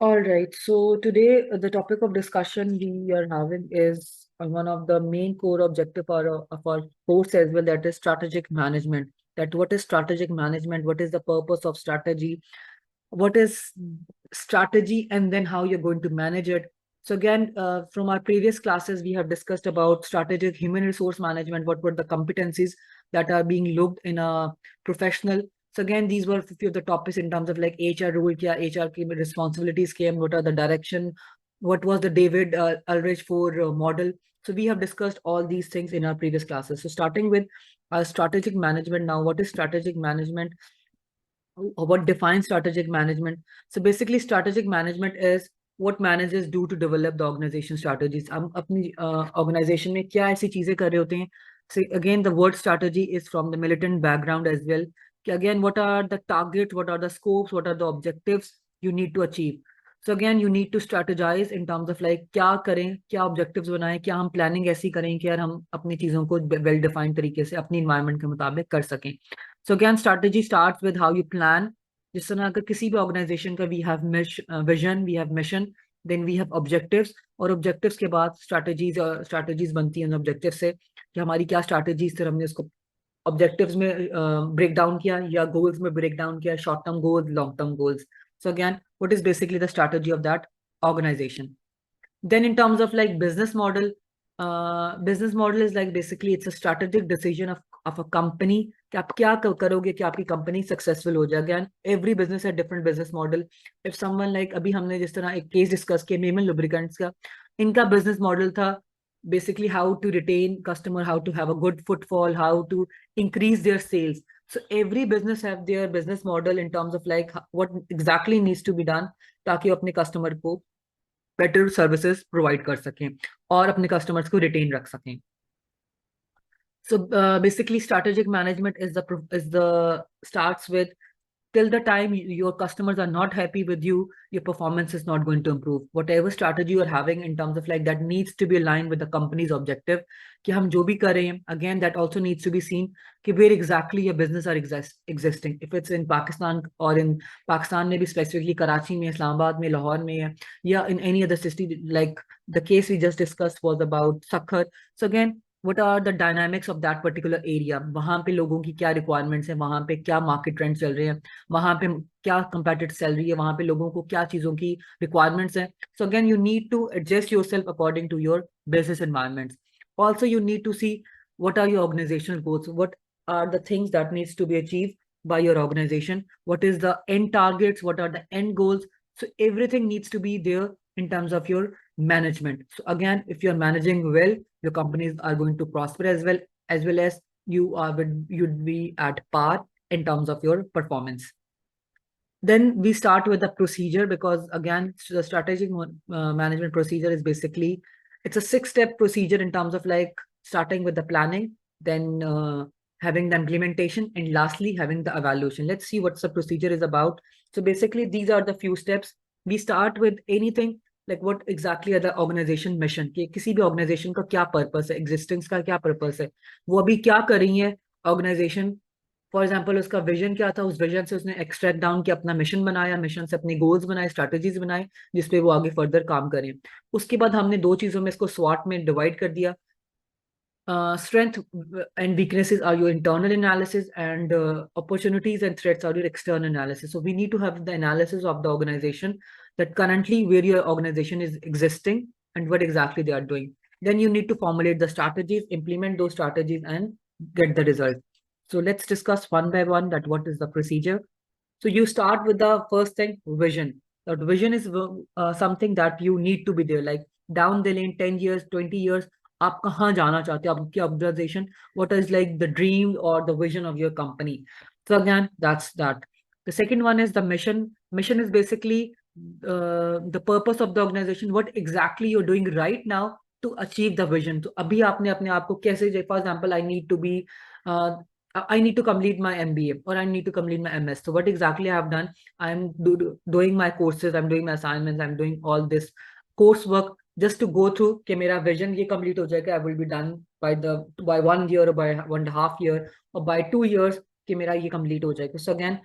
All right. So today the topic of discussion we are having is one of the main core objective of our course as well, that is strategic management. That what is strategic management? What is the purpose of strategy? What is strategy, and then how you're going to manage it? So again, from our previous classes, we have discussed about strategic human resource management. What were the competencies that are being looked in a professional? So again, these were a few of the topics in terms of like HR rule, kya HR की responsibilities came, what are the direction, what was the David Ulrich for model. So we have discussed all these things in our previous classes. So starting with strategic management now, what is strategic management? What defines strategic management? So basically, strategic management is what managers do to develop the organization strategies. हम अपनी organization में क्या ऐसी चीजें कर रहे होते हैं? So again, the word strategy is from the militant background as well. कि again, what are the targets? What are the scopes? What are the objectives you need to achieve? So again, you need to strategize in terms of like क्या करें, क्या objectives बनाएं, क्या हम planning ऐसी करें कि यार हम अपनी चीजों को well defined तरीके से अपनी environment के मुताबिक कर सकें. So again, strategy starts with how you plan. जिस तरह अगर किसी भी organization का we have vision, we have mission, then we have objectives, और objectives के बाद strategies बनती हैं उन objectives से कि हमारी क्या strategies, फिर हमने उसको objectives में break down किया या goals में break down किया, short term goals, long term goals. So again, what is basically the strategy of that organization? Then in terms of like business model is like basically it's a strategic decision of a company कि आप क्या करोगे कि आपकी company successful हो जाए. Again every business है different business model. If someone like अभी हमने जिस तरह एक केस डिस्कस किया मेमन लुब्रिकेंट्स का, इनका बिजनेस मॉडल था basically how to retain customer, how to have a good footfall, how to increase their sales. So every business have their business model in terms of like what exactly needs to be done ताकि वो अपने customer को better services provide कर सकें और अपने customers को retain रख सकें. So basically strategic management is the starts with till the time your customers are not happy with you, your performance is not going to improve. Whatever strategy you're having in terms of like that needs to be aligned with the company's objective. कि हम जो भी कर रहे हैं, again that also needs to be seen कि where exactly your business are existing. If it's in Pakistan or in Pakistan में भी specifically कराची में, इस्लामाबाद में, लाहौर में, या in any other city, like the case we just discussed was about Sakhar. So again, what are the dynamics of that particular area? वहां पे लोगों की क्या requirements हैं, वहां पे क्या market trends चल रहे हैं, वहां पे क्या competitive salary है, वहां पे लोगों को क्या चीजों की requirements हैं. So again, you need to adjust yourself according to your business environments. Also, you need to see what are your organizational goals, what are the things that needs to be achieved by your organization, what is the end targets, what are the end goals. So everything needs to be there in terms of your management. So again, if you're managing well, your companies are going to prosper as well as you'd be at par in terms of your performance. Then we start with the procedure, because again, the strategic management procedure is basically it's a 6-step procedure in terms of like starting with the planning, then having the implementation, and lastly having the evaluation. Let's see what the procedure is about. So basically these are the few steps. We start with anything like what exactly are the organization mission, कि किसी भी organization का क्या purpose है, existence का क्या purpose है, वो अभी क्या कर रही है organization. फॉर एग्जाम्पल उसका विजन क्या था, उस विजन से उसने एक्सट्रैक्ट डाउन किया, अपना मिशन बनाया, मिशन से अपने गोल्स बनाए, स्ट्रैटेजीज बनाए जिसपे वो आगे फर्दर काम करें. उसके बाद हमने 2 चीजों में इसको स्वाट में डिवाइड कर दिया. Strength and weaknesses are your internal analysis, and opportunities and threats are your external analysis. So we need to have the analysis of the organization, that currently where your organization is existing and what exactly they are doing. Then you need to formulate the strategies, implement those strategies, and get the result. So let's discuss one by one that what is the procedure. So you start with the first thing, vision. That vision is something that you need to be there, like down the lane, 10 years, 20 years, आप कहाँ जाना चाहते हो, आपकी organization, what is like the dream or the vision of your company. So again, that's that. The second one is the mission. Mission is basically the purpose of the organization, what exactly you're doing right now to achieve the vision. तो अभी आपने अपने आप को कैसे, for example, I need to complete my MBA or I need to complete my MS. So what exactly I have done? I'm doing my courses, I'm doing my assignments, I'm doing all this coursework just to go through कि मेरा vision ये complete हो जाएगा. I will be done by 1 year or by 1.5 year or by 2 years कि मेरा ये complete हो जाएगा. So again,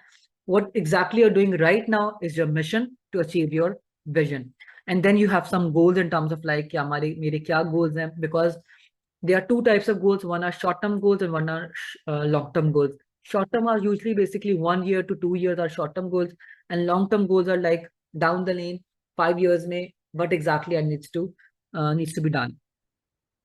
what exactly you're doing right now is your mission to achieve your vision. And then you have some goals in terms of like क्या हमारे मेरे क्या goals हैं, because there are two types of goals. One are short-term goals and one are long-term goals. Short-term are usually basically 1 year to 2 years are short-term goals, and long-term goals are like down the lane, 5 years में what exactly needs to be done.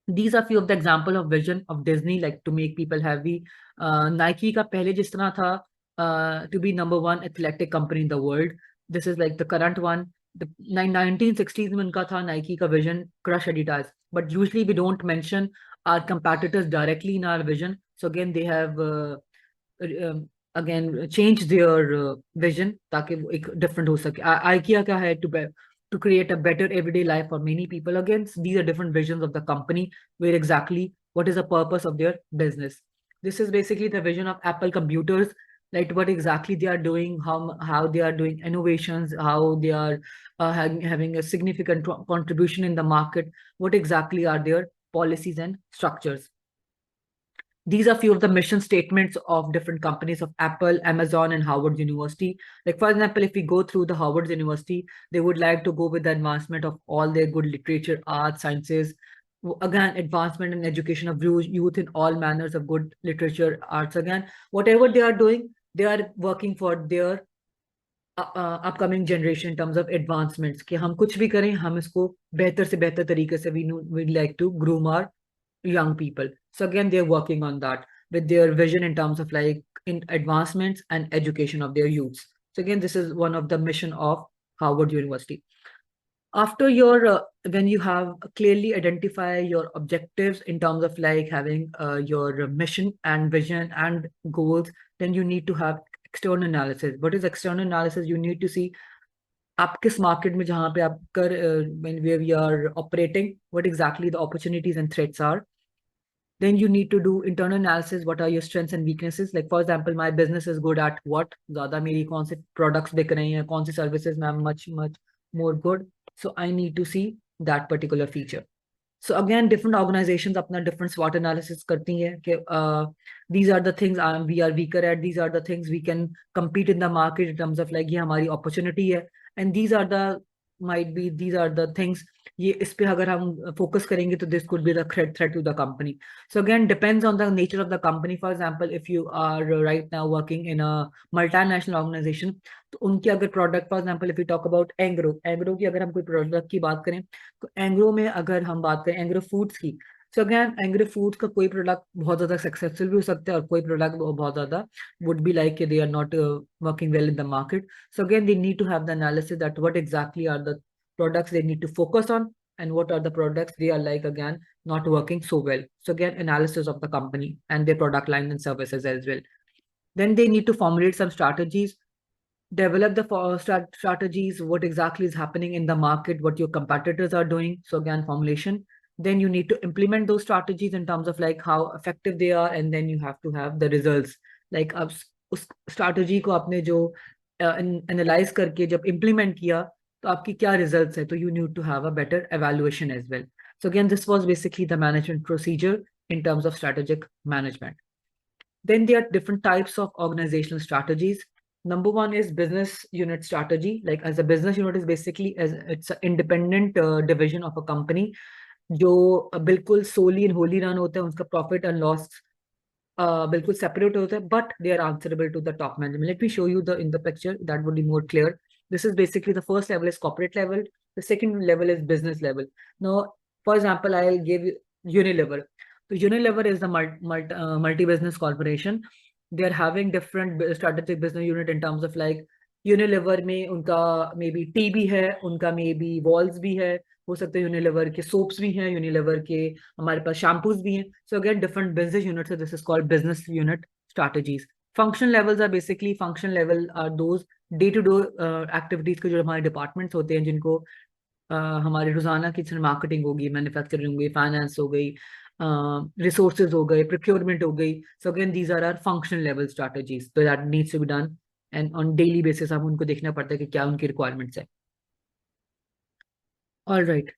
These are few of the example of vision of Disney, like to make people happy. Nike का पहले जिस तरह था to be number one athletic company in the world. This is like the current one. The 1960s में उनका था Nike का vision, crush Adidas. But usually we don't mention our competitors directly in our vision. So again, they have again change their vision ताकि वो एक different हो सके. IKEA का है to create a better everyday life for many people. Again, these are different visions of the company, where exactly what is the purpose of their business. This is basically the vision of Apple computers, like what exactly they are doing, how they are doing innovations, how they are having a significant contribution in the market, what exactly are their policies and structures. These are few of the mission statements of different companies of Apple, Amazon, and Harvard University. Like, for example, if we go through the Harvard University, they would like to go with the advancement of all their good literature, arts, sciences. Again, advancement in education of youth in all manners of good literature, arts. Again, whatever they are doing, they are working for their upcoming generation in terms of advancements. कि हम कुछ भी करें, हम इसको बेहतर से बेहतर तरीके से we'd like to groom our young people. So again, they're working on that with their vision in terms of like in advancements and education of their youths. So again, this is one of the mission of Harvard University. After your when you have clearly identify your objectives in terms of like having your mission and vision and goals, then you need to have external analysis. What is external analysis? You need to see आप किस market में जहाँ पे आप when we are operating, what exactly the opportunities and threats are. Then you need to do internal analysis. What are your strengths and weaknesses? Like for example, my business is good at what? ज़्यादा मेरी कौन से products बिक रही हैं, कौन सी services में I'm much more good. So I need to see that particular feature. So again, different organizations अपना different SWOT analysis करती हैं कि these are the things we are weaker at. These are the things we can compete in the market in terms of like ये हमारी opportunity है. And these are the things ये इस पे अगर हम focus करेंगे तो this could be the threat to the company. So again, depends on the nature of the company. For example, if you are right now working in a multinational organization, तो उनके अगर product, for example, if we talk about Engro की अगर हम कोई product की बात करें, तो Engro में अगर हम बात करें Engro Foods की, so again, Engro Foods का कोई product बहुत ज़्यादा successful भी हो सकता है और कोई product बहुत ज़्यादा would be like they are not working well in the market. So again, they need to have the analysis that what exactly are the products they need to focus on and what are the products they are like again not working so well. So again, analysis of the company and their product line and services as well. Then they need to formulate some strategies, develop the strategies, what exactly is happening in the market, what your competitors are doing. So again, formulation. Then you need to implement those strategies in terms of like how effective they are, and then you have to have the results. Like उस strategy को आपने जो analyze करके जब implement किया, तो आपकी क्या results है, तो you need to have a better evaluation as well. So again, this was basically the management procedure in terms of strategic management. Then there are different types of organizational strategies. Number one is business unit strategy. Like as a business unit is basically as it's an independent division of a company जो बिल्कुल solely and wholly run होता है, उनका profit and loss बिल्कुल separate होता है, but they are answerable to the top management. Let me show you in the picture, that would be more clear. This is basically the first level is corporate level. The second level is business level. Now, for example, I'll give you Unilever. So Unilever is the multi-business corporation. They are having different strategic business unit in terms of like Unilever में उनका maybe tea भी है, उनका maybe walls भी है, हो सकते हैं यूनिलीवर के सोप्स भी हैं, यूनिलीवर के हमारे पास शैम्पूज भी हैं. So again different business units है. This is called business unit strategies. Function levels are basically function level are those day to day activities के जो हमारे डिपार्टमेंट्स होते हैं जिनको हमारे रोजाना की मार्केटिंग होगी, मैन्युफैक्चरिंग होगी, फाइनेंस हो गई, रिसोर्सेज हो गए, प्रोक्योरमेंट हो गई. So again these are are functional level strategies that needs to be done and on daily basis हम उनको देखना पड़ता है कि क्या उनकी रिक्वायरमेंट्स है. All right.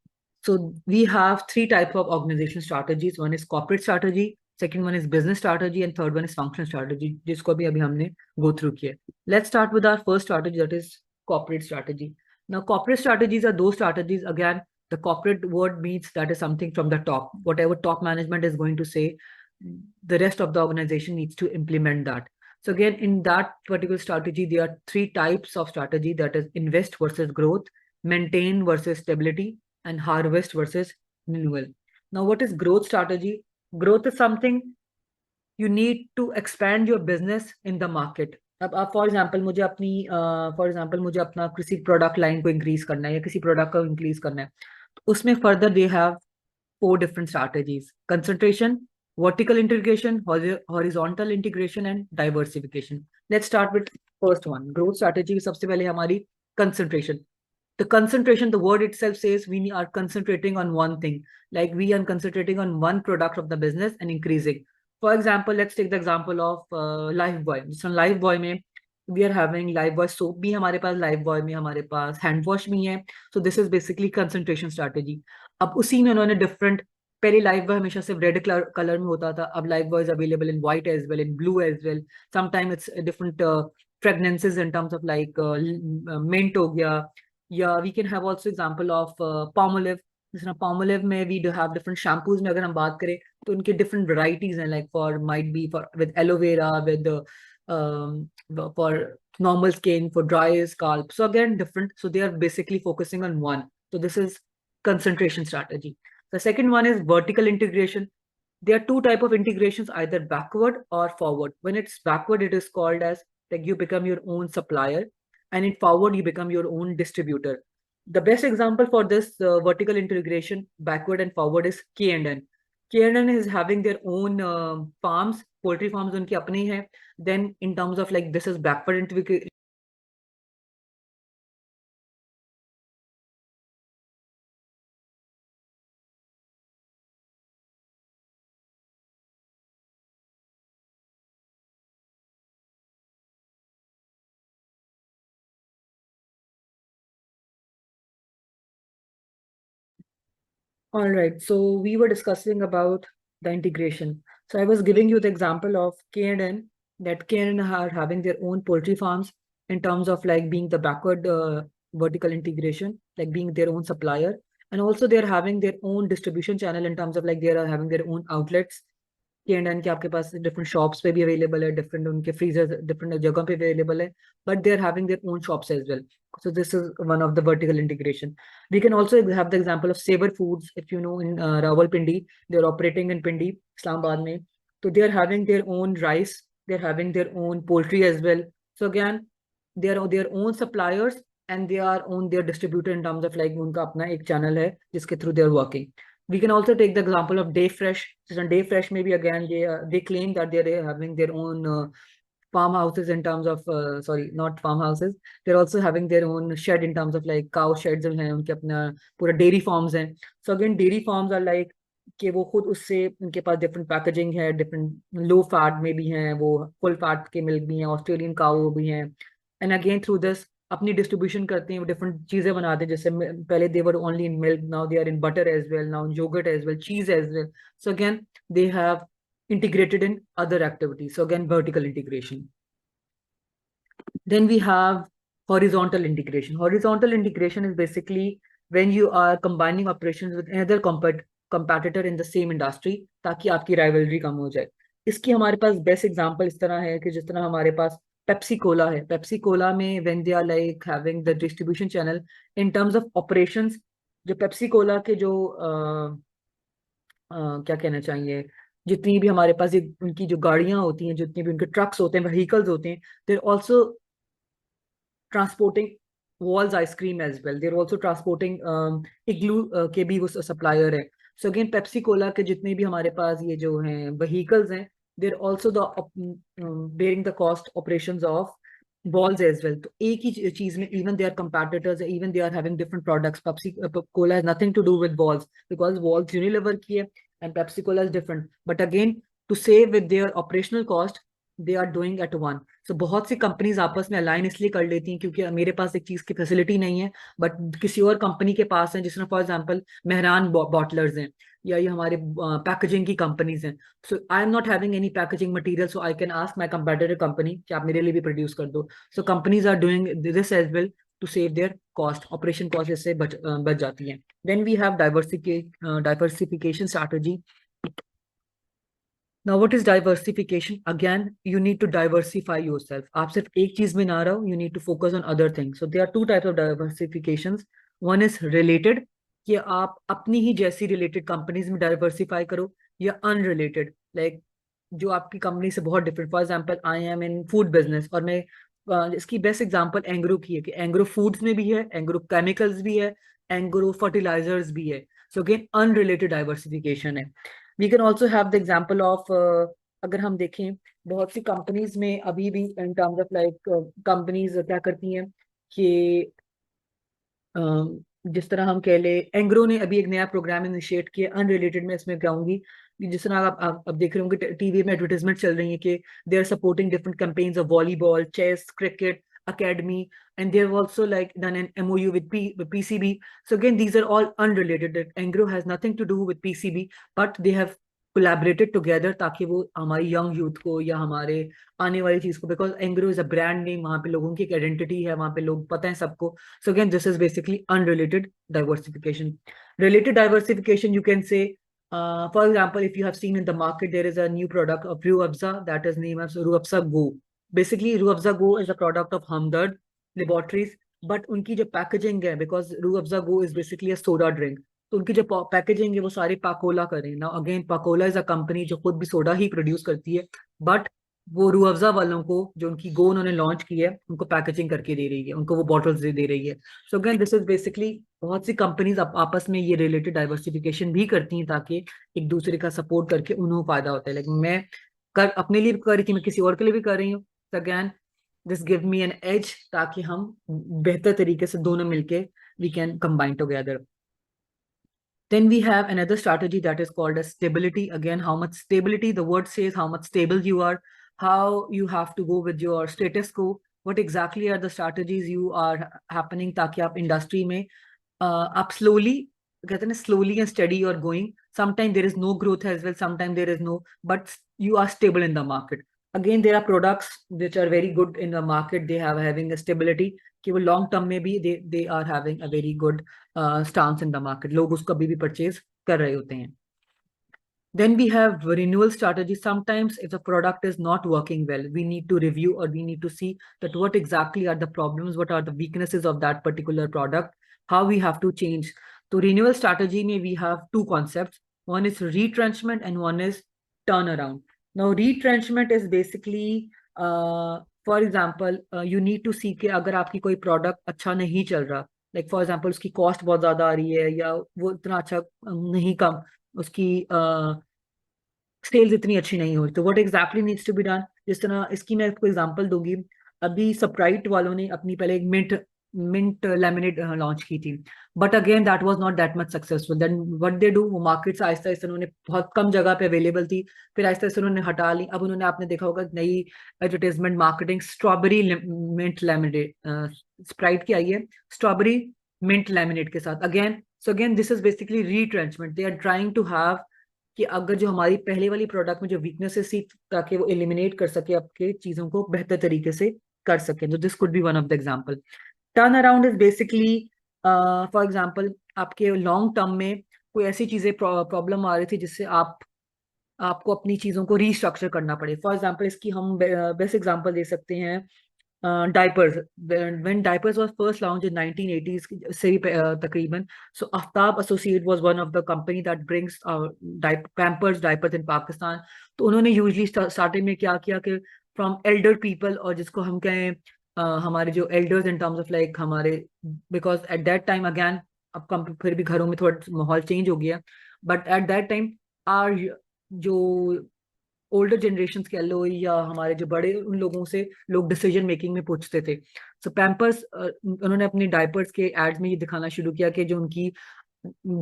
So we have three types of organization strategies. One is corporate strategy, second one is business strategy, and third one is function strategy, जिसको अभी हमने go through किया. Let's start with our first strategy, that is corporate strategy. Now, corporate strategies are those strategies, again, the corporate word means that is something from the top. Whatever top management is going to say, the rest of the organization needs to implement that. So again, in that particular strategy, there are three types of strategy, that is invest versus growth, maintain versus stability, and harvest versus renewal. Now, what is growth strategy? Growth is something you need to expand your business in the market. अब आप for example मुझे अपना किसी product line को increase करना है या किसी प्रोडक्ट को इंक्रीज करना है, तो उसमें further they have four different strategies: concentration, vertical integration, horizontal integration, and diversification. Let's start with first one, growth strategy. सबसे पहले हमारी concentration. The concentration, the word itself says we are concentrating on one thing, like we are concentrating on one product of the business and increasing. For example, let's take the example of Lifebuoy. So Lifebuoy में we are having Lifebuoy soap भी हमारे पास, Lifebuoy में हमारे पास hand wash भी है. So this is basically concentration strategy. अब उसी में उन्होंने different, पहले Lifebuoy हमेशा सिर्फ रेड कलर में होता था, अब Lifebuoy is available in white as well, in blue as well. Sometimes it's different fragrances in terms of like mint हो गया, या we can have also example of Palmolive. जिस Palmolive में we do have different shampoos में अगर हम बात करें तो उनके डिफरेंट वैरायटीज हैं, like for might be for with aloe vera, with for normal skin, for dry scalp. So again, different. So they are basically focusing on one. So this is concentration strategy. The second one is vertical integration. There are two type of integrations, either backward or forward. When it's backward, it is called as like you become your own supplier, and in forward, you become your own distributor. The best example for this vertical integration, backward and forward, is K&N. K&N is having their own farms, poultry farms उनके अपने हैं. Then in terms of like this is backward integration. All right, so we were discussing about the integration. So I was giving you the example of K&N, that K&N are having their own poultry farms in terms of like being the backward vertical integration, like being their own supplier. And also they're having their own distribution channel in terms of like they are having their own outlets. K&N के आपके पास different shops पे भी available है, different उनके freezers different जगह पे available है, but they're having their own shops as well. So this is one of the vertical integration. We can also have the example of Saber Foods. If you know, in Rawalpindi, they're operating in Pindi, Islamabad mein. So they're having their own rice, they're having their own poultry as well. So again, they're their own suppliers and they are own their distributor in terms of like उनका अपना एक channel है जिसके through they're working. We can also take the example of Day Fresh. So Day Fresh maybe again they claim that they're having their own farmhouses in terms of sorry, not farmhouses, they're also having their own shed in terms of like cow sheds हैं उनके अपना पूरा dairy farms हैं. So again dairy farms are like कि वो खुद उससे उनके पास different packaging है, different low fat में भी हैं, वो full fat के milk भी हैं, Australian cow भी हैं, and again through this अपनी डिस्ट्रीब्यूशन करते हैं, वो डिफरेंट चीजें बनाते हैं. जैसे पहले they were only in milk, now they are in butter as well, now yoghurt as well, cheese as well. So again they have integrated in other activities. So again, vertical integration. Then we have horizontal integration. Horizontal integration is basically when you are combining operations with another competitor in the same industry ताकि आपकी rivalry कम हो जाए. इसकी हमारे पास best example इस तरह है कि जिस तरह हमारे पास पेप्सी कोला है. पेप्सी कोला में when they are like having the distribution channel in terms of operations, जो पेप्सी कोला के जो क्या कहना चाहिए, जितनी भी हमारे पास उनकी जो गाड़ियां होती हैं, जितने भी उनके ट्रक्स होते हैं, व्हीकल्स होते हैं, there also transporting Wall's ice cream as well, there also transporting Igloo के भी वो सप्लायर है. सो अगेन पेप्सी कोला के जितने भी हमारे पास ये जो हैं व्हीकल्स हैं, there also the bearing the cost operations of balls as well. तो एक ही चीज में even they are competitors, even they are having different products. Pepsi Cola has nothing to do with balls because balls Unilever की है and Pepsi Cola is different. But again, to save with their operational cost, they are doing at one. So बहुत सी companies आपस में align इसलिए कर लेती हैं क्योंकि मेरे पास एक चीज की फैसिलिटी नहीं है बट किसी और कंपनी के पास है, जिसमें फॉर एग्जांपल मेहरान बॉटलर्स हैं या ये हमारे पैकेजिंग की कंपनीज हैं. So I am not having any packaging material, so I can ask my competitor company कि आप मेरे लिए भी प्रोड्यूस कर दो. So companies are doing this as well to save their cost, operation cost इससे बच जाती है. Then we have diversification strategy. Now, what is diversification? Again, you need to diversify yourself. आप सिर्फ एक चीज में ना रहो, you need to focus on other things. So there are two types of diversifications. One is related, कि आप अपनी ही जैसी related companies में diversify करो, या unrelated, like जो आपकी कंपनी से बहुत different. For example, I am in food business, और मैं इसकी बेस्ट एग्जांपल एंग्रो की है, कि एंग्रो फूड्स में भी है, एंग्रो केमिकल्स भी है, एंग्रो फर्टिलाइजर्स भी है. सो अगेन अनरिलेटेड डाइवर्सिफिकेशन है. We can also have the example of, अगर हम देखें बहुत सी कंपनीज में अभी भी in terms of like companies क्या करती हैं कि जिस तरह हम कह ले, एंग्रो ने अभी एक नया प्रोग्राम इनिशिएट किया, अनरिलेटेड में इसमें कहूंगी, जिस तरह आप देख रहे होंगे टीवी में एडवर्टाइजमेंट चल रही है कि they are supporting different campaigns of volleyball, chess, cricket academy, and they have also like done an MOU with PCB. So again, these are all unrelated. That Engro has nothing to do with PCB, but they have collaborated together ताकि वो हमारी young youth को या हमारे आने वाली चीज को, because Engro is a brand name, वहां पे लोगों की एक आइडेंटिटी है, वहां पे लोग पता है सबको. सो again this is basically unrelated diversification. Related diversification, you can say, for example, if you have seen in the market, there is a new product of Ruh Afza that is named as Ruh Afza Go. Basically, Ruh Afza Go is a product of Hamdard Laboratories, but उनकी जो packaging है, because Ruh Afza Go is basically a soda drink, तो उनकी जो packaging है वो सारी पाकोला कर रही है. Now again, Pakola is a company जो खुद भी सोडा ही प्रोड्यूस करती है, बट वो रूह अफ़ज़ा वालों को जो उनकी गो उन्होंने लॉन्च की है, उनको पैकेजिंग करके दे रही है, उनको वो बॉटल्स दे रही है. So again this is basically, बहुत सी कंपनीज आपस में ये रिलेटेड डाइवर्सिफिकेशन भी करती हैं ताकि एक दूसरे का सपोर्ट करके उन्हें फायदा होता है. लेकिन मैं अपने लिए कर रही थी, मैं किसी और के लिए भी कर रही हूँ. Again this give me an edge, ताकि हम बेहतर तरीके से दोनों मिलके we can combine together. Then we have another strategy that is called as stability. Again, how much stability, the word says how much stable you are, how you have to go with your status quo, what exactly are the strategies you are happening ताकि आप industry में आप slowly, कहते हैं ना, slowly and steady you are going. Sometimes there is no growth as well, sometimes there is no, but you are stable in the market. Again, there are products which are very good in the market, they have having a stability, कि वो long term में भी they are having a very good stance in the market. लोग उसको अभी भी purchase कर रहे होते हैं. Then we have renewal strategy. Sometimes if the product is not working well, we need to review, or we need to see that what exactly are the problems, what are the weaknesses of that particular product, how we have to change. So renewal strategy में we have two concepts. One is retrenchment and one is turnaround. Now retrenchment is basically, for example, you need to see कि अगर आपकी कोई product अच्छा नहीं चल रहा, like for example उसकी cost बहुत ज़्यादा आ रही है, या वो इतना अच्छा नहीं, कम उसकी सेल्स इतनी अच्छी नहीं हो रही, तो what exactly needs to be done. जिस तरह इसकी मैं आपको एग्जांपल दूंगी, अभी स्प्राइट वालों ने अपनी पहले एक मिंट लेमिनेट लॉन्च की थी, but again that was not that much successful. Then what they do, वो मार्केट से आहिस्ता आहिस्ता उन्होंने, बहुत कम जगह पे अवेलेबल थी, फिर आहिस्ता आहिस्ता उन्होंने हटा ली. अब उन्होंने, आपने देखा होगा नई advertisement marketing, strawberry mint lemonade Sprite की आई है, स्ट्रॉबेरी मिंट लेमिनेट के साथ. Again, so again this is basically retrenchment. They are trying to have कि अगर जो हमारी पहले वाली प्रोडक्ट में जो वीकनेसेस थी, ताकि वो एलिमिनेट कर सके, आपके चीजों को बेहतर तरीके से कर सके. तो this could be one of the example. Turn around is basically, for example, आपके लॉन्ग टर्म में कोई ऐसी चीजें प्रॉब्लम आ रही थी जिससे आपको अपनी चीजों को रीस्ट्रक्चर करना पड़े. फॉर एग्जांपल, इसकी हम बेस्ट एग्जांपल दे सकते हैं diapers. When diapers was first launched in 1980s से भी तकरीबन, so Aftab Associate was one of the company that brings Pampers diapers in Pakistan. तो उन्होंने usually starting में क्या किया कि from elder people, और जिसको हम कहें हमारे जो elders in terms of like हमारे, because at that time again, अब फिर भी घरों में थोड़ा माहौल चेंज हो गया, but at that time our जो ओल्डर जनरेशन कह लो, या हमारे जो बड़े, उन लोगों से लोग डिसीजन मेकिंग में पूछते थे. सो पैम्पर्स, उन्होंने अपनी डायपर्स के एड्स में ये दिखाना शुरू किया कि जो उनकी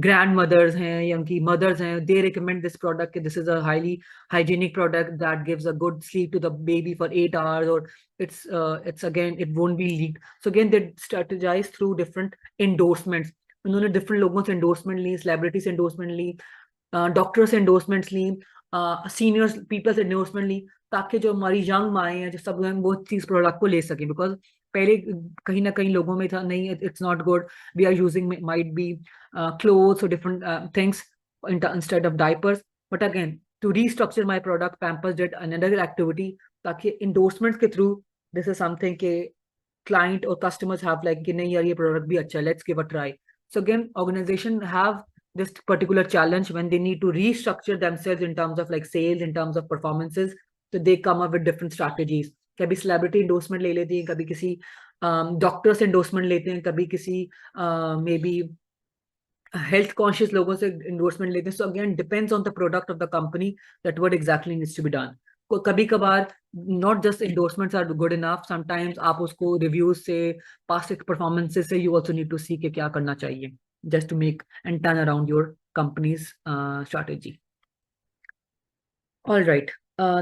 ग्रैंड मदर्स हैं या उनकी मदर्स हैं, they recommend this product, this is a highly hygienic product that gives a good sleep to the baby for 8 hours, और it's again it won't be leak. So again they strategize through different endorsements. उन्होंने different लोगों से endorsement ली, celebrity से endorsement ली, doctor से endorsements ली, senior people से एंडोर्समेंट ली, ताकि जो हमारी यंग माएँ हैं, जो सब हैं, वो चीज प्रोडक्ट को ले सकें. बिकॉज पहले कहीं ना कहीं लोगों में था नहीं, it's not good, we are using might be clothes or different things instead of diapers. But again, to restructure my product, Pampers did another activity ताकि endorsements के through this is something के client or customers have like कि नहीं यार ये product भी अच्छा है, let's give a try. So again, organization have this particular challenge when they need to restructure themselves in terms of like sales, in terms of performances. So they come up with different strategies. कभी celebrity endorsement ले लेती हैं, कभी किसी doctor से endorsement लेते हैं, कभी किसी maybe हेल्थ कॉन्शियस लोगों से endorsement लेते हैं. So again depends on the product of the company that what exactly needs to be done. कभी कभार not just endorsements are good enough, sometimes आप उसको रिव्यूज से, पास्ट परफॉर्मेंसेस से you also need to see के क्या करना चाहिए just to make and turn around your company's strategy. All right.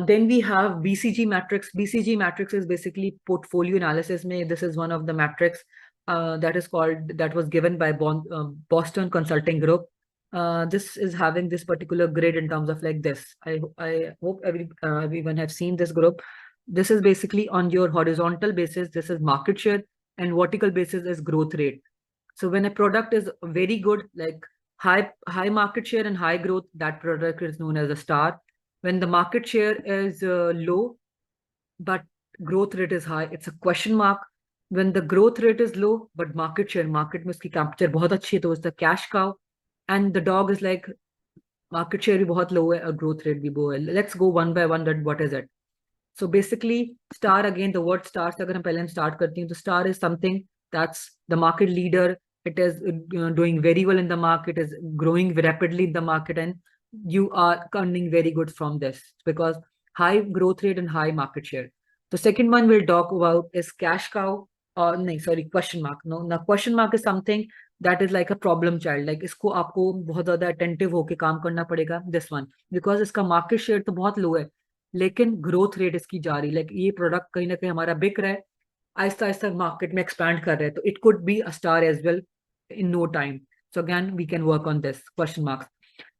Then we have BCG matrix. BCG matrix is basically portfolio analysis. This is one of the metrics that was given by Boston Consulting Group. This is having this particular grid in terms of like this. I hope everyone have seen this group. This is basically on your horizontal basis. This is market share, and vertical basis is growth rate. So when a product is very good, like high market share and high growth, that product is known as a star. When the market share is low, but growth rate is high, it's a question mark. When the growth rate is low, but market में उसकी capture बहुत अच्छी है, तो it's the cash cow. And the dog is like, market share भी बहुत low है और growth rate भी low है. Let's go one by one that what is it. So basically, star, again, the word star से अगर हम पहले start करते हैं, तो star is something that's the market leader. It is doing very well in the market, is growing rapidly in the market, and you are earning very good from this because high growth rate and high market share. The second one we'll talk about is cash cow. No, sorry, question mark. No, now question mark is something that is like a problem child. Like इसको आपको बहुत ज़्यादा attentive होके काम करना पड़ेगा. This one because इसका market share तो बहुत low है, लेकिन ग्रोथ रेट इसकी जा रही, लाइक ये प्रोडक्ट कहीं ना कहीं हमारा बिक रहा है, आहिस्ता आहिस्ता मार्केट में एक्सपैंड कर रहे हैं, तो it could be a star as well in no time. So again we can work on this question marks.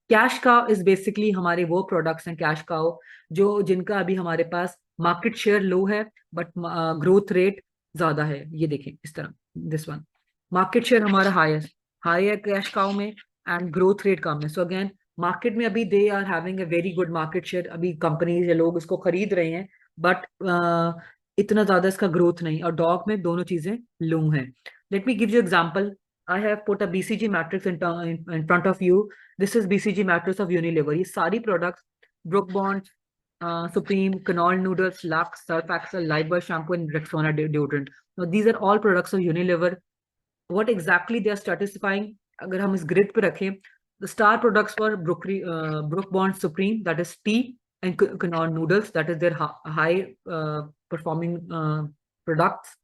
Cash cow is basically हमारे वो प्रोडक्ट्स हैं, कैश काउ जो जिनका अभी हमारे पास मार्केट शेयर लो है बट ग्रोथ रेट ज्यादा है. ये देखें इस तरह, दिस वन मार्केट शेयर हमारा हाई है कैश काउ में एंड ग्रोथ रेट कम है. सो अगेन मार्केट में अभी they are having a very good market share, अभी कंपनीज या लोग इसको खरीद रहे हैं, बट इतना ज्यादा इसका ग्रोथ नहीं, और डॉग में दोनों चीजें लो हैं. Let me give you example. I have put a BCG matrix in front of you. This is BCG matrix of Unilever. ये सारी products, Brook Bond, Supreme, Canol Noodles, Lux, Surf Excel, Lifebuoy shampoo, and Rexona deodorant. Now these are all products of Unilever. What exactly they are stratifying? अगर हम इस grid पे रखें, the star products were Brook Bond Supreme, that is tea, and Canol Noodles, that is their high performing products.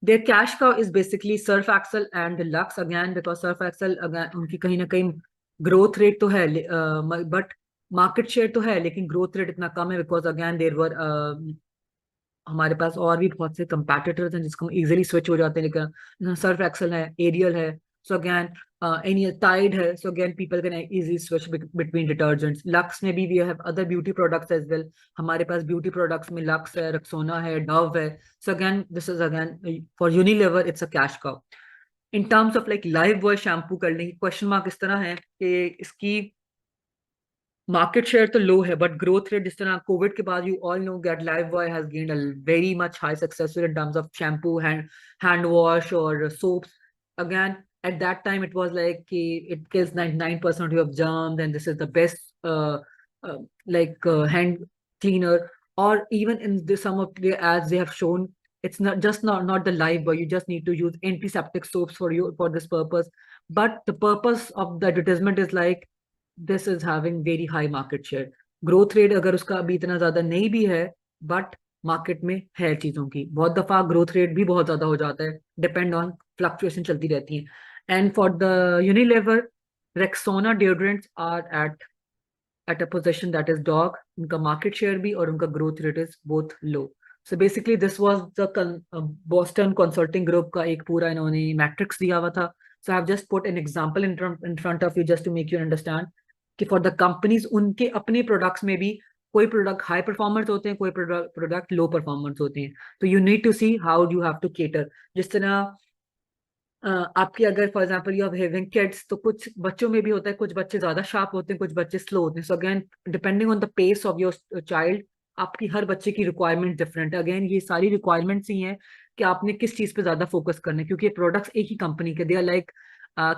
Their cash cow is basically Surf Excel and Lux again, because Surf Excel again उनकी कहीं ना कहीं growth rate तो है, but market share तो है, लेकिन growth rate इतना कम है because again there were हमारे पास और भी बहुत से competitors हैं जिसको हम easily switch हो जाते हैं, लेकिन Surf Excel है, Ariel है, so again any Tide है, so again people can easily switch between detergents. Lux में भी we have other beauty products as well. हमारे पास beauty products में Lux है, Rexona है, Dove है. So again this is again for Unilever it's a cash cow. In terms of like Lifebuoy shampoo करने की question mark इस तरह है कि इसकी मार्केट शेयर तो लो है बट ग्रोथ रेट जिस तरह कोविड के बाद you all know that Lifebuoy has gained a very much high success in terms of shampoo, hand wash or soaps. Again at that time it was like it kills 99% of germs and this is the best hand cleaner. Or even in some of the ads they have shown it's not the Lifebuoy, you just need to use antiseptic soaps for this purpose, but the purpose of the advertisement is like this is having very high market share. Growth rate अगर उसका अभी इतना ज्यादा नहीं भी है but market में है चीजों की, बहुत दफा ग्रोथ रेट भी बहुत ज्यादा हो जाता है, डिपेंड ऑन फ्लक्चुएशन चलती रहती है. And for the Unilever Rexona deodorants are at a position that is dog, उनका मार्केट शेयर भी और उनका growth rate is both low. So basically this was the Boston Consulting Group का एक पूरा इन्होंने मैट्रिक्स दिया हुआ था. So I've just put an example in front of you just to make you understand कि for the companies उनके अपने products में भी कोई प्रोडक्ट हाई परफॉर्मेंस होते हैं, कोई प्रोडक्ट लो परफॉर्मेंस होते हैं। तो you need to see how you have to cater. जिस तरह आपकी अगर for example you are having kids, तो कुछ बच्चों में भी होता है, कुछ बच्चे ज्यादा शार्प होते हैं, कुछ बच्चे स्लो होते हैं। So again depending on the pace of your child, आपकी हर बच्चे की रिक्वायरमेंट डिफरेंट है। अगेन ये सारी रिक्वायरमेंट्स ही हैं कि आपने किस चीज पे ज्यादा फोकस करना है, क्योंकि प्रोडक्ट्स एक ही कंपनी के, they are like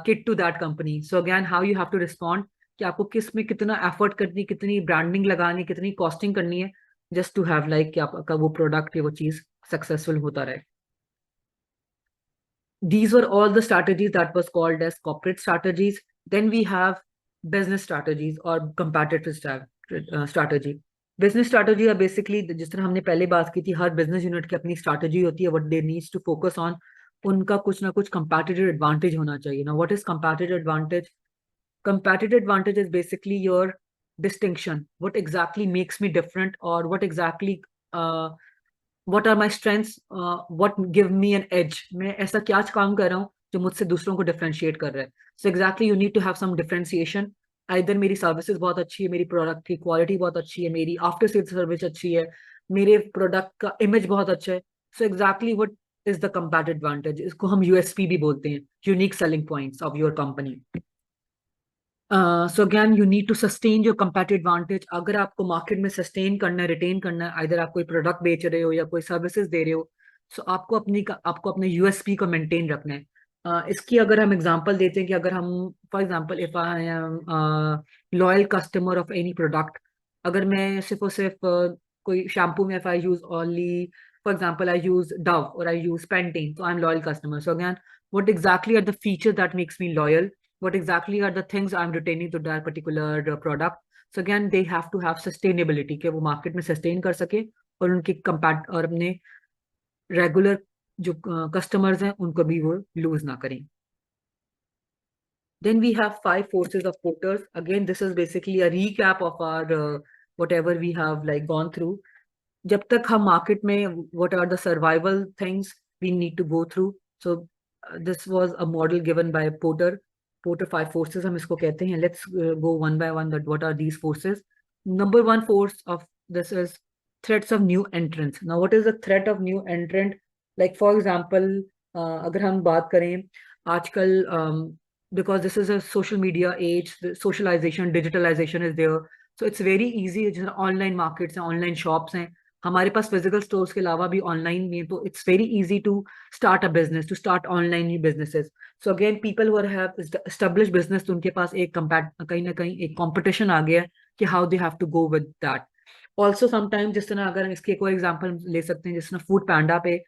kid to that company. So again how you have to respond कि आपको किस में कितना एफर्ट करनी, कितनी ब्रांडिंग लगानी, कितनी कॉस्टिंग करनी है, जस्ट टू हैव लाइक कि आपका वो प्रोडक्ट या वो चीज सक्सेसफुल होता रहे। These were all the strategies that was called as corporate strategies. Then we have business strategies or competitive strategy. Business strategy are basically जिस तरह हमने पहले बात की थी, हर बिजनेस यूनिट की अपनी स्ट्रैटेजी होती है, what they needs to focus on, उनका कुछ ना कुछ competitive advantage होना चाहिए ना। What is competitive advantage? Competitive advantage is basically your distinction. What exactly makes me different, or what exactly uh, what are my strengths, what give me an edge, मैं ऐसा क्या काम कर रहा हूँ जो मुझसे दूसरों को डिफरेंशिएट कर रहा है। So exactly you need to have some differentiation. इधर मेरी सर्विसेज बहुत अच्छी है, मेरी प्रोडक्ट की क्वालिटी बहुत अच्छी है, मेरी आफ्टर सेल सर्विस अच्छी है, मेरे प्रोडक्ट का इमेज बहुत अच्छा है। So exactly what is the comparative advantage, इसको हम यूएसपी भी बोलते हैं, unique selling points of your company. So again you need to sustain your competitive advantage. अगर आपको मार्केट में सस्टेन करना है, रिटेन करना है, इधर आप कोई प्रोडक्ट बेच रहे हो या कोई सर्विसेज दे रहे हो, सो आपको अपने यूएसपी को मेंटेन रखना है। इसकी अगर हम एग्जांपल देते हैं कि अगर हम for example if I am loyal customer of any product, अगर मैं सिर्फ और सिर्फ कोई शैम्पू में if I use only for example I use Dove और आई यूज पेंटीन, तो I am loyal customer. So again what exactly are the feature that makes me loyal, what exactly are the things I'm retaining to that particular product. So again, they have to have sustainability कि वो market में sustain कर सके और उनके कंपैट और अपने regular जो कस्टमर्स हैं उनको भी वो लूज ना करें। Then we have 5 forces of Porter's. Again, this is basically a recap of our whatever we have like gone through. जब तक हम मार्केट में what are the survival things we need to go through. So this was a model given by Porter. Porter 5 forces हम इसको कहते हैं. Let's go one by one that what are these forces. Number one force of this is threats of new entrants. Now what is the threat of new entrant? Like for example, अगर हम बात करें आजकल because this is a social media age, the socialization, digitalization is there. So it's very easy, जैसे online markets हैं, online shops हैं, हमारे पास physical stores के अलावा भी ऑनलाइन में, तो it's very easy to start a business, to start online new businesses. So again people who have establish business, तो उनके पास एक कहीं ना कहीं एक कंपटीशन आ गया है कि how they have to go with that. Also sometime जिस तरह अगर हम इसके कोई एग्जांपल ले सकते हैं, जिस तरह फूड पैंडा पे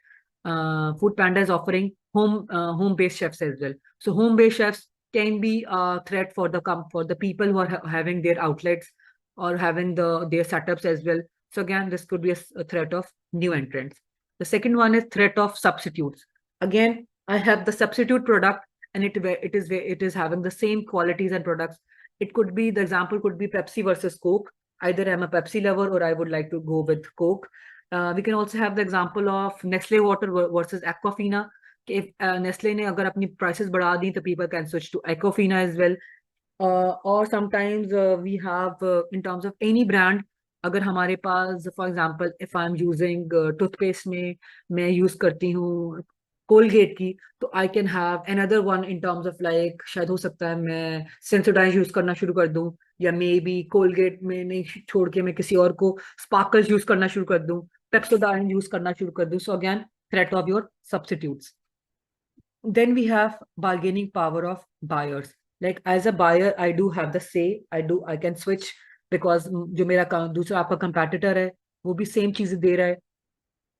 food panda is offering home based chefs as well. So home based chefs can be a threat for the people who are having their outlets or having their setups as well. So again, this could be a threat of new entrants. The second one is threat of substitutes. Again, I have the substitute product and it is having the same qualities and products. It could be, the example could be Pepsi versus Coke. Either I'm a Pepsi lover or I would like to go with Coke. We can also have the example of Nestle water versus Aquafina. If Nestle ने अगर अपनी prices बढ़ा दी, तो people can switch to Aquafina as well. Or sometimes we have in terms of any brand, अगर हमारे पास for example if I'm using toothpaste में मैं use करती हूँ कोलगेट की, तो I can have another one in terms of like शायद हो सकता है मैं Sensodyne यूज करना शुरू कर दूं, या मे बी कोलगेट में नहीं छोड़ के मैं किसी और को स्पार्कल्स यूज करना शुरू कर दूं, पेप्सोडाइन यूज करना शुरू कर दूं. So again threat of your substitutes. Then we have bargaining power of buyers. Like as a buyer, I do have the say. I can switch because जो मेरा दूसरा आपका कंपेटिटर है वो भी सेम चीजें दे रहा है.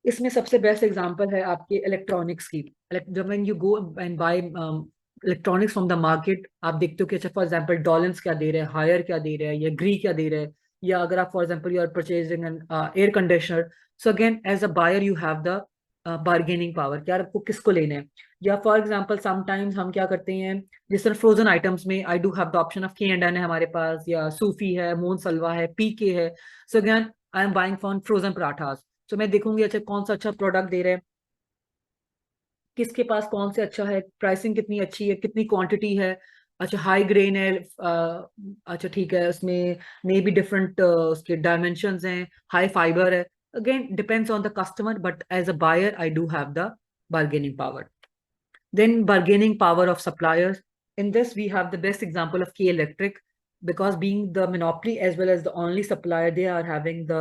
इसमें सबसे बेस्ट एग्जांपल है आपके इलेक्ट्रॉनिक्स की. जब when you go and buy electronics from the market, आप देखते हो कि अच्छा फॉर एग्जांपल डॉलन्स क्या दे रहे हैं, हायर क्या दे रहे हैं, या ग्री क्या दे रहे हैं, या अगर आप for example you are purchasing an air conditioner. So again as a buyer you have the bargaining power, क्या आपको किसको लेना है. या फॉर एग्जांपल समटाइम्स हम क्या करते हैं, जिस तरह फ्रोजन आइटम्स में आई do have the option of K&N है हमारे पास, या सूफी है, मोन सलवा है, PK है. So again I am buying from frozen parathas. तो मैं देखूंगी अच्छा कौन सा अच्छा प्रोडक्ट दे रहे हैं, किसके पास कौन से अच्छा है, प्राइसिंग कितनी अच्छी है, कितनी क्वांटिटी है. अच्छा हाई ग्रेन है, अच्छा ठीक है, उसमें मे बी डिफरेंट उसके डायमेंशंस हैं, हाई फाइबर है, again depends on the customer, but as a buyer I do have the bargaining power. Then bargaining power of suppliers. In this, we have the best example of K Electric, because being the monopoly as well as the only supplier, they are having the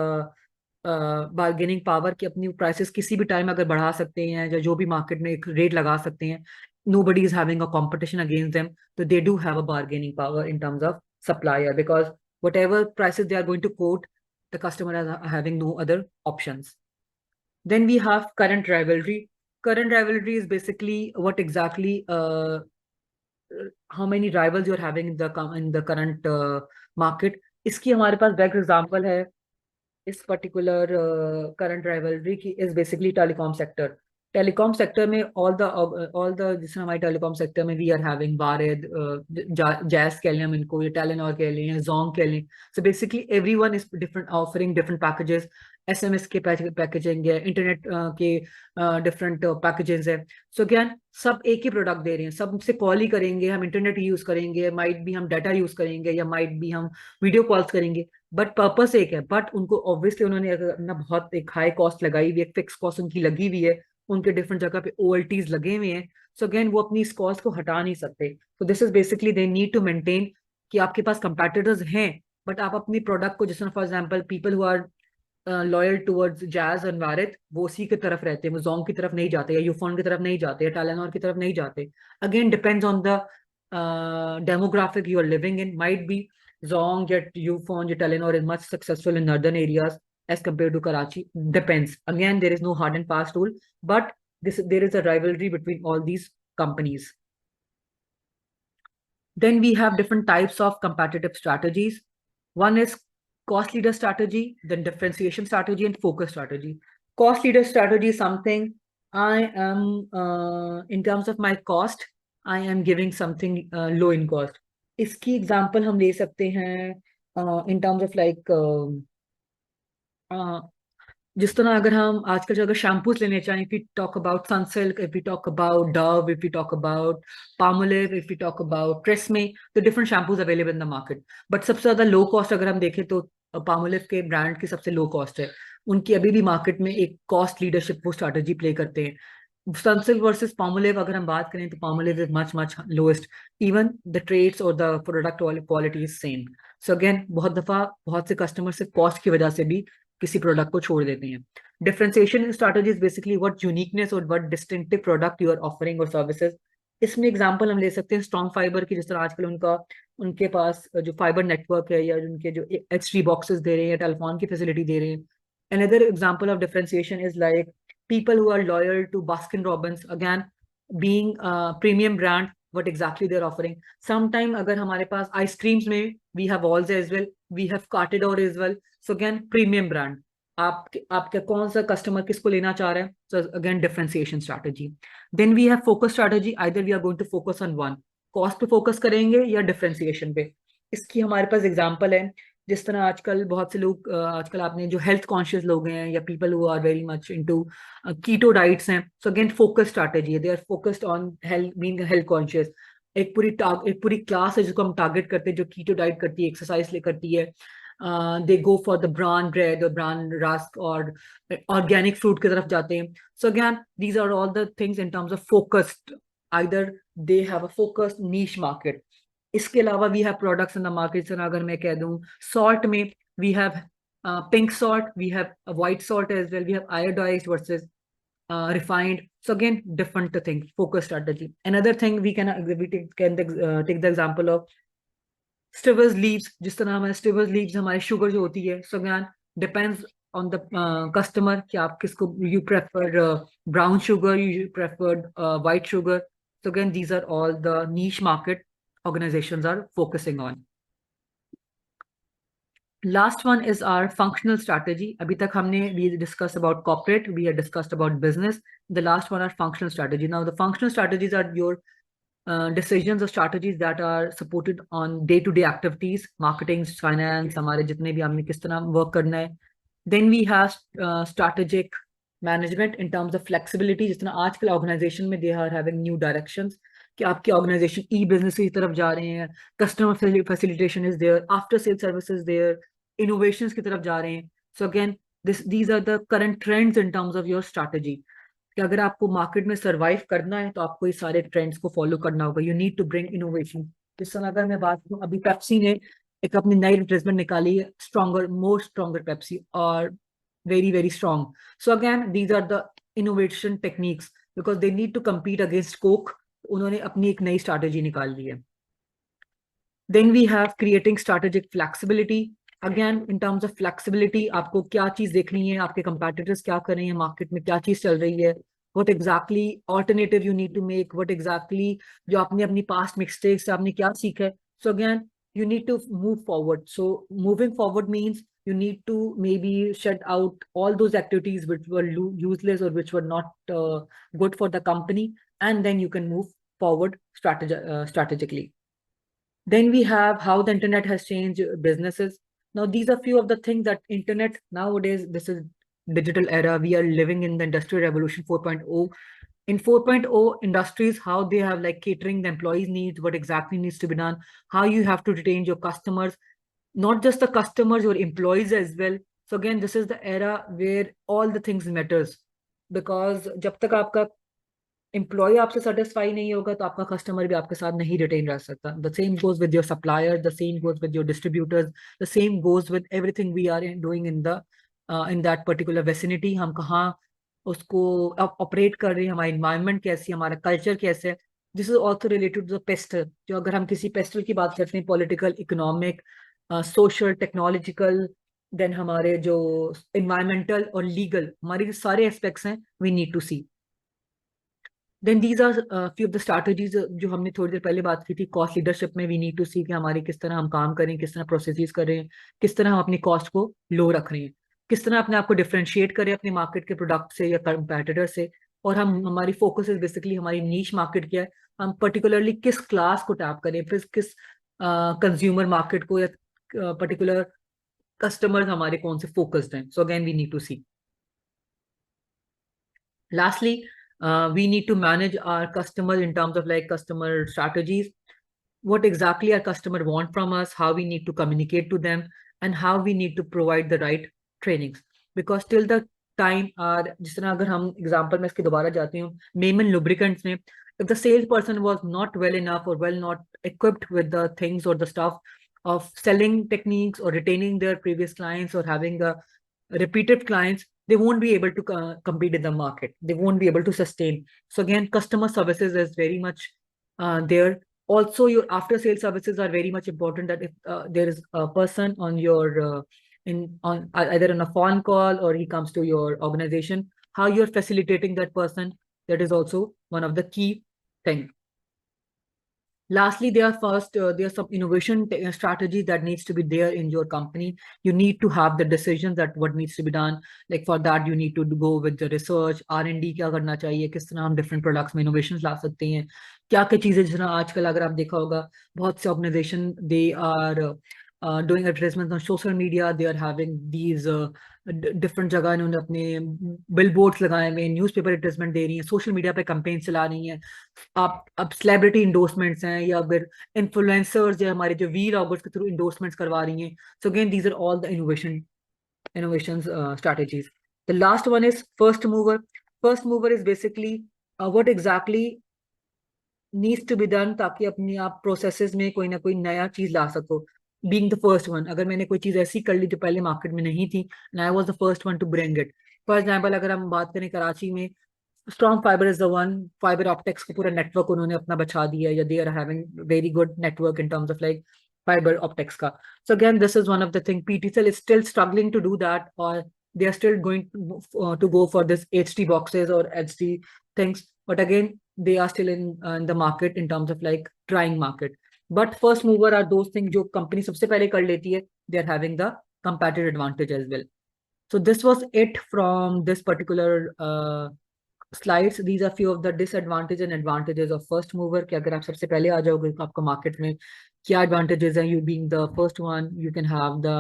bargaining power कि अपनी prices किसी भी time अगर बढ़ा सकते हैं या जो भी मार्केट में एक रेट लगा सकते हैं. Nobody is having a competition against them, so they do have a bargaining power in terms of supplier, because whatever prices they are going to quote, the customer is having no other options. Then we have current rivalry. Current rivalry is basically what exactly how many rivals you're having in the current market. इसकी हमारे पास best example है इस particular current rivalry की is basically telecom sector. Telecom sector में all the जिसमें हमारे telecom sector में we are having वारेद, जैस कह लें हम इनको, या टेलेनॉर कह लें, या जोंग कह लें. So basically everyone is different offering different packages. SMS के पैकेजिंग है, इंटरनेट के डिफरेंट पैकेजेस है. सो अगेन सब एक ही प्रोडक्ट दे रहे हैं, सबसे कॉल ही करेंगे, हम इंटरनेट यूज करेंगे, माइट भी हम डाटा यूज करेंगे, या माइट भी हम वीडियो कॉल्स करेंगे, बट पर्पस एक है. बट उनको ऑब्वियसली उन्होंने अपना बहुत एक हाई कॉस्ट लगाई हुई है, फिक्स कॉस्ट उनकी लगी हुई है, उनके डिफरेंट जगह पे ओएलटीज लगे हुए हैं. सो अगेन वो अपनी इस कॉस्ट को हटा नहीं सकते. So this is basically they need to maintain कि आपके पास कंपेटिटर्स हैं, बट आप अपनी प्रोडक्ट को, जैसे for example people who are loyal towards Jazz and Warid, वो उसी की तरफ रहते हैं, वो जोंग की तरफ नहीं जाते, या यूफोन की तरफ नहीं जाते, या टेलेनॉर की तरफ नहीं जाते. Again depends on the demographic you are living in. Might be Zong, yet Ufone, yet Telenor is much successful in northern areas as compared to Karachi. Depends. Again, there is no hard and fast rule, but there is a rivalry between all these companies. Then we have different types of competitive strategies. One is cost leader strategy, then differentiation strategy, and focus strategy. Cost leader strategy is something I am, in terms of my cost, I am giving something low in cost. इसकी example हम ले सकते हैं in terms of like जिस तरह अगर हम आजकल जो अगर शैम्पूस लेने चाहें, if we talk about Sunsilk, if we talk about Dove, if we talk about Palmolive, if we talk about TRESemme, तो different shampoos available in the market. But सबसे ज्यादा लो कॉस्ट अगर हम देखें तो पामोलिव के ब्रांड की सबसे लो कॉस्ट है. उनकी अभी भी मार्केट में एक कॉस्ट लीडरशिप वो स्ट्रैटेजी प्ले करते हैं. सनसिल्क वर्सेस पामोलिव अगर हम बात करें तो Palmolive is much much lowest, even the trades और the product quality is same. So again बहुत दफा बहुत से कस्टमर सिर्फ कॉस्ट की वजह से भी किसी प्रोडक्ट को छोड़ देते हैं. Differentiation strategy is basically what uniqueness और what distinctive product you are offering और सर्विसेज. इसमें एग्जांपल हम ले सकते हैं स्ट्रॉन्ग फाइबर की, जिस तरह आजकल उनके पास जो फाइबर नेटवर्क है, या उनके जो एच3 बॉक्सेस दे रहे हैं, या टेलीफोन की फैसिलिटी दे रहे हैं. Another example of differentiation is like people who are loyal to Baskin Robbins, again being a premium brand, what exactly they're offering. Sometime agar hamare paas ice creams mein we have Walls as well, we have CONT'D as well. So again premium brand, आपका कौन सा customer किसको लेना चाह रहा है. So again differentiation strategy. Then we have focus strategy. Either we are going to focus on one, cost पे focus करेंगे या डिफरेंशिएशन पे. इसकी हमारे पास एग्जांपल है, जिस तरह आजकल बहुत से लोग, आजकल आपने जो हेल्थ कॉन्शियस लोग हैं, या people who are very much into keto diets हैं. सो अगेन फोकस स्ट्रैटेजी है, they are focused on health, being health conscious. एक पूरी क्लास है जिसको हम टारगेट करते हैं, जो कीटो डाइट करती है, एक्सरसाइज ले करती है. They go for the brown bread और ब्राउन रस्क और ऑर्गेनिक फ्रूट की तरफ जाते हैं. So again these are all the things in terms of focused, either they have a focused niche market. इसके अलावा we have products in the market. अगर मैं कह दूं सॉल्ट में we have pink salt, we have white salt as well, we have iodized versus refined. So again different thing, focus strategy. Another thing we can take the example of stevia's leaves. जिस तरह हमारे स्टिवर्स leaves हमारी sugar जो होती है. So again depends on the customer कि आप किसको, you prefer brown sugar, you prefer white sugar. So again these are all the niche market organizations are focusing on. Last one is our functional strategy. अभी तक हमने we discussed about corporate, we had discussed about business. The last one are functional strategy. Now the functional strategies are your decisions or strategies that are supported on day-to-day activities, marketing, finance, हमारे जितने भी हमने किस तरह work करना है. Then we have strategic management in terms of flexibility. जिस तरह आजकल organization में they are having new directions. कि आपकी ऑर्गेनाइजेशन ई बिजनेस की तरफ जा रहे हैं, customer facilitation is there, after sale services there, innovations की तरफ जा रहे हैं. So again these are the current trends in terms of your strategy, कि अगर आपको मार्केट में सरवाइव करना है तो आपको ये सारे ट्रेंड्स को फॉलो करना होगा. You need to bring innovation. इस समय अगर मैं बात करूं, अभी पेप्सी ने एक अपनी नई रिप्लेसमेंट निकाली है, स्ट्रॉन्गर, मोर स्ट्रॉन्गर पेप्सी, और very very strong. So again these are the innovation techniques, because they need to compete against Coke. उन्होंने अपनी एक नई स्ट्रैटेजी निकाल ली है. Then we have creating strategic flexibility. Again, in terms of flexibility, आपको क्या चीज देखनी है, आपके competitors क्या कर रहे हैं, मार्केट में क्या चीज चल रही है, what exactly alternative you need to make, what exactly जो आपने अपनी past mistakes से आपने क्या सीखा है. So again, you need to move forward. So moving forward means you need to maybe shut out all those activities which were useless or which were not good for the company, and then you can move forward strategically. Then we have how the internet has changed businesses. Now, these are few of the things that internet nowadays, this is digital era. We are living in the industrial revolution 4.0. In 4.0 industries, how they have like catering the employees' needs, what exactly needs to be done, how you have to retain your customers, not just the customers, your employees as well. So again, this is the era where all the things matters, because जब तक आपका employ आपसे satisfy नहीं होगा तो आपका customer भी आपके साथ नहीं रिटेन रह सकता. The same goes with your supplier, the same goes with your distributors, the same goes with everything we are doing in that particular vicinity. हम कहाँ उसको ऑपरेट कर रहे हैं, हमारा इन्वायरमेंट कैसी है, हमारा कल्चर कैसे है. This is also related to the PESTEL. जो अगर हम किसी पेस्टल की बात करते हैं, political, economic, social, technological, then हमारे जो इन्वायरमेंटल और लीगल, हमारे जो सारे एस्पेक्ट्स हैं, we need to see. Then these are few of the strategies जो हमने थोड़ी देर पहले बात की थी. कॉस्ट लीडरशिप में वी नीड टू सी कि हमारी किस तरह हम काम करें, किस तरह प्रोसेसेस कर रहे हैं, किस तरह हम अपनी कॉस्ट को लो रख रहे हैं, किस तरह अपने आप को डिफरेंशिएट करें अपने मार्केट के प्रोडक्ट से या कंपेटिटर से. और हम, हमारी फोकस इज बेसिकली, हमारी नीश मार्केट क्या है, हम पर्टिकुलरली किस क्लास को टैप करें, फिर किस कंज्यूमर मार्केट को, या पर्टिकुलर कस्टमर्स हमारे कौन से फोकस्ड हैं. So again we need to see. Lastly, we need to manage our customers in terms of like customer strategies. What exactly our customer want from us, how we need to communicate to them, and how we need to provide the right trainings. Because till the time, जिस तरह अगर हम example में इसके दोबारा जाती हूँ, Maiman lubricants में, if the salesperson was not well enough or well not equipped with the things or the stuff of selling techniques or retaining their previous clients or having a repeated clients, they won't be able to compete in the market. They won't be able to sustain. So again, customer services is very much there. Also, your after sales services are very much important. That if there is a person on your either on a phone call or he comes to your organization, how you're facilitating that person, that is also one of the key things. Lastly, there are some innovation strategies that needs to be there in your company. You need to have the decisions that what needs to be done. Like for that, you need to go with the research, R&D क्या करना चाहिए, किस तरह हम different products में innovations ला सकते हैं, क्या क्या चीजें. जिस तरह आजकल अगर आप देखा होगा, बहुत से organization they are doing advertisements on social media. They are having these different जगह इन्होंने अपने billboards लगाए हुए, न्यूज़पेपर एडवर्टाइजमेंट दे रही हैं, सोशल मीडिया पे कैंपेन चला रही हैं. आप अब सेलिब्रिटी इंडोर्समेंट्स हैं, या फिर इन्फ्लुएंसर्स जो हमारे जो वी लॉगर्स के थ्रू इंडोर्समेंट्स करवा रही हैं. So again these are all the innovation strategies. The last one is first mover. First mover is basically what exactly needs to be done ताकि अपनी आप प्रोसेसेस में कोई ना कोई नया चीज ला सको. बीइंग द फर्स्ट वन, अगर मैंने कोई चीज ऐसी कर ली जो पहले मार्केट में नहीं थी, and I was the first one to bring it. For example, अगर हम बात करें कराची में, strong fiber is the one. Fiber optics का पूरा नेटवर्क उन्होंने अपना बचा दिया, या they are having very good network in terms of like fiber optics का. So again this is one of the thing. PTCL is still struggling to do that, और they are still going to go for this HD boxes or HD things, but again they are still in the market in terms of like trying market. But first mover are those things जो company सबसे पहले कर लेती है. They are having the competitive advantage as well. So this was it from this particular slides. These are few of the disadvantages and advantages of first mover. कि अगर आप सबसे पहले आ जाओगे तो आपका मार्केट में क्या advantages हैं. You being the first one, you can have the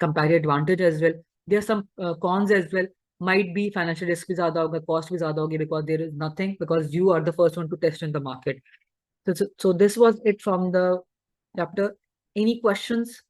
competitive advantage as well. There are some cons as well. Might be financial risk भी ज्यादा होगा, cost भी ज्यादा होगी, because there is nothing, because you are the first one to test in the market. So this was it from the chapter. Any questions?